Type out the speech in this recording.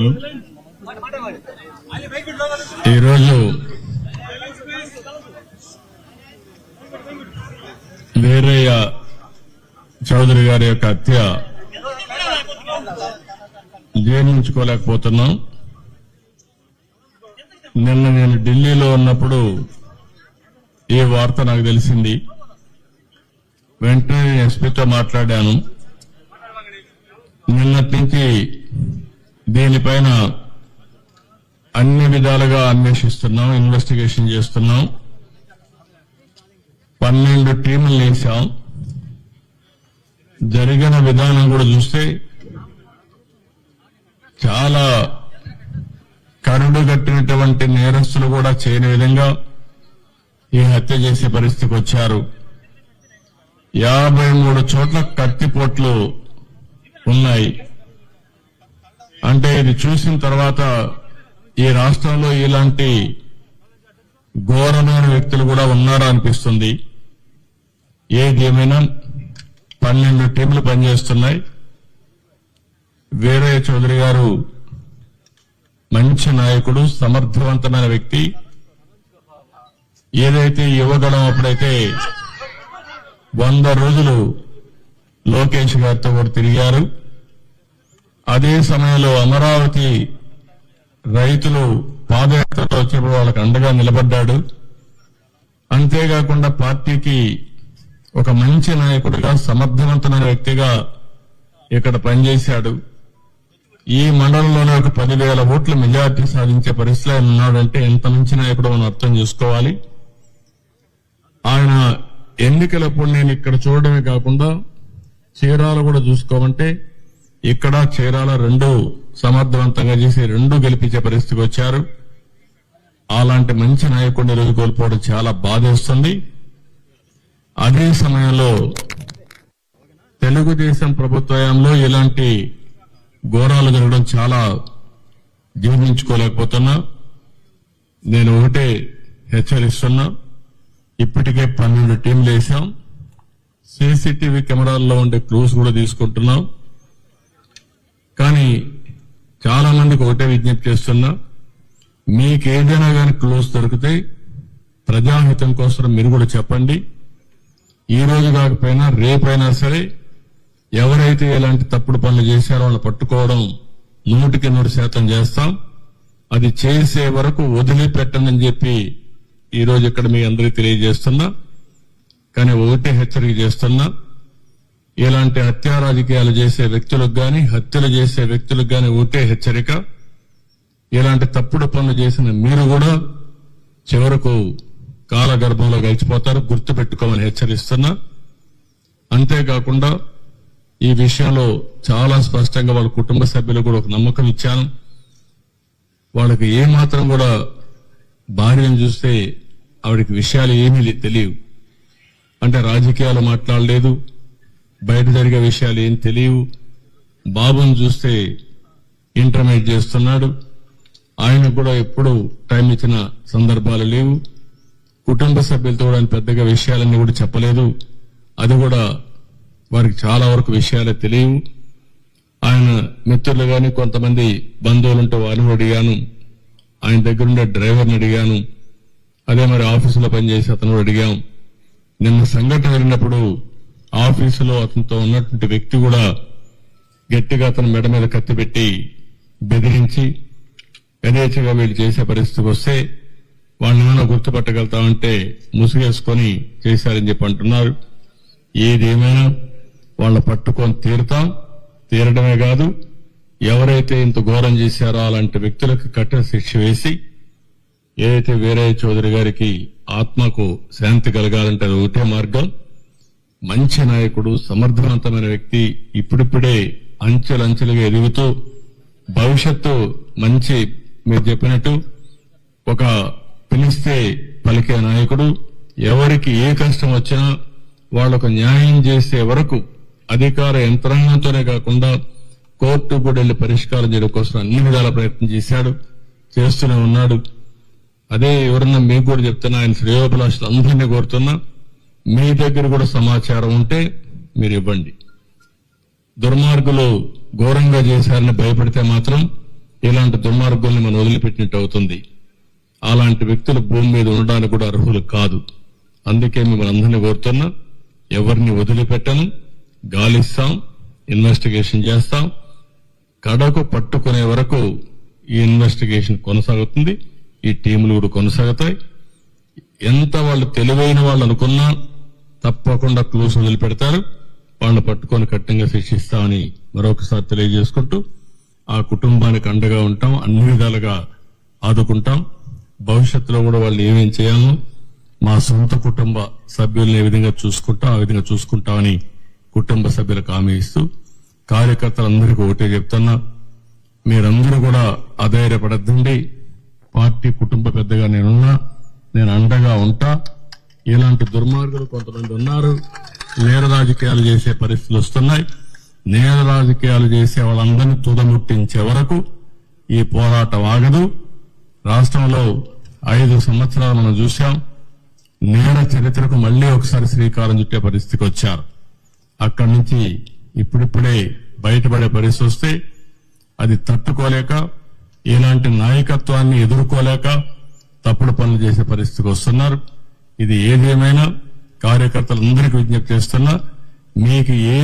నమస్కారాలు. ఈరోజు వీరయ్య చౌదరి గారి యొక్క హత్య జీర్ణించుకోలేకపోతున్నాం. నిన్న నేను ఢిల్లీలో ఉన్నప్పుడు ఈ వార్త నాకు తెలిసింది. వెంటనే ఎస్పీతో మాట్లాడాను. నిన్నటి నుంచి దీనిపైన అన్ని విధాలుగా అన్వేషిస్తున్నాం, ఇన్వెస్టిగేషన్ చేస్తున్నాం. 12 టీములు వేశాం. జరిగిన విధానం కూడా చూస్తే చాలా కరుడుగట్టినటువంటి నేరస్తులు కూడా చేయని విధంగా ఈ హత్య చేసే పరిస్థితికి వచ్చారు. 53 చోట్ల కత్తిపోట్లు ఉన్నాయి. అంటే ఇది చూసిన తర్వాత ఈ రాష్ట్రంలో ఇలాంటి ఘోరమైన వ్యక్తులు కూడా ఉన్నారా అనిపిస్తుంది. ఏది ఏమైనా 12 టీంలు పనిచేస్తున్నాయి. వీరయ్య చౌదరి గారు మంచి నాయకుడు, సమర్థవంతమైన వ్యక్తి. ఏదైతే యువగడం అప్పుడైతే 100 రోజులు లోకేష్ గారితో కూడా తిరిగారు. అదే సమయంలో అమరావతి రైతులు పాదయాత్రలో వచ్చినప్పుడు వాళ్ళకు అండగా నిలబడ్డాడు. అంతేకాకుండా పార్టీకి ఒక మంచి నాయకుడిగా, సమర్థవంతమైన వ్యక్తిగా ఇక్కడ పనిచేశాడు. ఈ మండలంలోనే ఒక 10,000 ఓట్ల మెజార్టీ సాధించే పరిస్థితిలో ఆయన ఉన్నాడంటే ఎంత మంచి నాయకుడు మనం అర్థం చేసుకోవాలి. ఆయన ఎన్నికలప్పుడు నేను ఇక్కడ చూడడమే కాకుండా చీరాల కూడా చూసుకోమంటే ఇక్కడ చీరాల 2 సమర్థవంతంగా చేసి 2 గెలిపించే పరిస్థితికి వచ్చారు. అలాంటి మంచి నాయకుడిని రోజు కోల్పోవడం చాలా బాధేస్తుంది. అదే సమయంలో తెలుగుదేశం ప్రభుత్వంలో ఇలాంటి ఘోరాలు జరగడం చాలా జీర్ణించుకోలేకపోతున్నా. నేను ఒకటే హెచ్చరిస్తున్నా. ఇప్పటికే 12 టీంలు వేశాం. సీసీటీవీ కెమెరాల్లో ఉండే క్లూస్ కూడా తీసుకుంటున్నాం. కానీ చాలా మందికి ఒకటే విజ్ఞప్తి చేస్తున్నా, మీకేదైనా కానీ క్లూస్ దొరికితే ప్రజాహితం కోసం మీరు కూడా చెప్పండి. ఈ రోజు కాకపోయినా రేపైనా సరే ఎవరైతే ఇలాంటి తప్పుడు పనులు చేశారో వాళ్ళని పట్టుకోవడం 100% చేస్తాం. అది చేసే వరకు వదిలిపెట్టనని చెప్పి ఈ రోజు ఇక్కడ మీ అందరికీ తెలియజేస్తున్నా. కానీ ఒకటే హెచ్చరిక చేస్తున్నా, ఇలాంటి హత్యా రాజకీయాలు చేసే వ్యక్తులకు గాని, హత్యలు చేసే వ్యక్తులకు గాని ఒకటే హెచ్చరిక, ఇలాంటి తప్పుడు పనులు చేసిన మీరు కూడా చివరకు కాలగర్భంలో గడిచిపోతారు, గుర్తుపెట్టుకోమని హెచ్చరిస్తున్నా. అంతేకాకుండా ఈ విషయంలో చాలా స్పష్టంగా వాళ్ళ కుటుంబ సభ్యులకు కూడా ఒక నమ్మకం ఇచ్చాను. వాళ్ళకి ఏమాత్రం కూడా భార్యను చూస్తే ఆవిడకి విషయాలు ఏమీ తెలియవు. అంటే రాజకీయాలు మాట్లాడలేదు, బయట జరిగే విషయాలు ఏం తెలియవు. బాబుని చూస్తే ఇంటర్మీడియట్ చేస్తున్నాడు. ఆయన కూడా ఎప్పుడు టైం ఇచ్చిన సందర్భాలు లేవు. కుటుంబ సభ్యులతో కూడా పెద్దగా విషయాలన్నీ కూడా చెప్పలేదు. అది కూడా వారికి చాలా వరకు విషయాలే తెలియవు. ఆయన మిత్రులు గాని, కొంతమంది బంధువులుంటే వారిని అడిగాను. ఆయన దగ్గరుండే డ్రైవర్ని అడిగాను. అదే మరి ఆఫీసులో పనిచేసి అతను అడిగాం. నిన్న సంఘటన జరిగినప్పుడు ఆఫీసులో అతనితో ఉన్నటువంటి వ్యక్తి కూడా గట్టిగా అతను మెడ మీద కత్తి పెట్టి బెదిరించి యథేచ్ఛగా వీళ్ళు చేసే పరిస్థితికి వస్తే వాళ్ళని ఏమైనా గుర్తుపట్టగలుగుతామంటే ముసుగేసుకొని చేశారని చెప్పి అంటున్నారు. ఏదేమైనా వాళ్ళ పట్టుకొని తీరడమే కాదు, ఎవరైతే ఇంత ఘోరం చేశారో అలాంటి వ్యక్తులకు కఠిన శిక్ష వేసి, ఏదైతే వీరయ్య చౌదరి గారికి ఆత్మకు శాంతి కలగాలంటే అది ఒకటే మార్గం. మంచి నాయకుడు, సమర్థవంతమైన వ్యక్తి, ఇప్పుడిప్పుడే అంచెలంచెలుగా ఎదుగుతూ భవిష్యత్తు మంచి, మీరు చెప్పినట్టు ఒక పిలిస్తే పలికే నాయకుడు. ఎవరికి ఏ కష్టం వచ్చినా వాళ్లకు న్యాయం చేసే వరకు అధికార యంత్రాంగంతోనే కాకుండా కోర్టు కూడా వెళ్లి పరిష్కారం చేయడం కోసం అన్ని విధాల ప్రయత్నం చేస్తూనే ఉన్నాడు. అదే ఎవరన్నా మీకు కూడా చెప్తున్నా, ఆయన శ్రేయోభిలాషులు అందరినీ కోరుతున్నా, మీ దగ్గర కూడా సమాచారం ఉంటే మీరు ఇవ్వండి. దుర్మార్గులు ఘోరంగా చేశారని భయపడితే మాత్రం ఇలాంటి దుర్మార్గుల్ని మనం వదిలిపెట్టినట్టు అవుతుంది. అలాంటి వ్యక్తులు భూమి మీద ఉండడానికి కూడా అర్హులు కాదు. అందుకే మిమ్మల్ని అందరినీ కోరుతున్నా, ఎవరిని వదిలిపెట్టను, గాలిస్తాం, ఇన్వెస్టిగేషన్ చేస్తాం, కడకు పట్టుకునే వరకు ఈ ఇన్వెస్టిగేషన్ కొనసాగుతుంది. ఈ టీములు కూడా కొనసాగుతాయి. ఎంత వాళ్ళు తెలివైన వాళ్ళు అనుకున్నా తప్పకుండా క్లూస్ వదిలిపెడతారు. వాళ్ళని పట్టుకొని కఠినంగా శిక్షిస్తామని మరొకసారి తెలియజేసుకుంటూ, ఆ కుటుంబానికి అండగా ఉంటాం, అన్ని విధాలుగా ఆదుకుంటాం. భవిష్యత్తులో కూడా వాళ్ళు ఏమేం చేయాలో మా సొంత కుటుంబ సభ్యుల్ని ఏ విధంగా చూసుకుంటాం ఆ విధంగా చూసుకుంటామని కుటుంబ సభ్యులకు హామీ ఇస్తూ, కార్యకర్తలందరికీ ఒకటే చెప్తున్నా, మీరందరూ కూడా అధైర్యపడద్దండి. పార్టీ కుటుంబ పెద్దగా నేనున్నా, నేను అండగా ఉంటా. ఇలాంటి దుర్మార్గులు కొంతమంది ఉన్నారు, నేర రాజకీయాలు చేసే పరిస్థితులు వస్తున్నాయి. నేర రాజకీయాలు చేసే వాళ్ళందరినీ తుదముట్టించే వరకు ఈ పోరాటం ఆగదు. రాష్ట్రంలో 5 సంవత్సరాలు మనం చూశాం. నేర చరిత్రకు మళ్లీ ఒకసారి శ్రీకారం చుట్టే పరిస్థితికి వచ్చారు. అక్కడి నుంచి ఇప్పుడిప్పుడే బయటపడే పరిస్థితి వస్తే అది తట్టుకోలేక, ఇలాంటి నాయకత్వాన్ని ఎదుర్కోలేక తప్పుడు పనులు చేసే పరిస్థితికి వస్తున్నారు. ఇది ఏదేమైనా కార్యకర్తలందరికీ విజ్ఞప్తి చేస్తున్నా, మీకు ఏ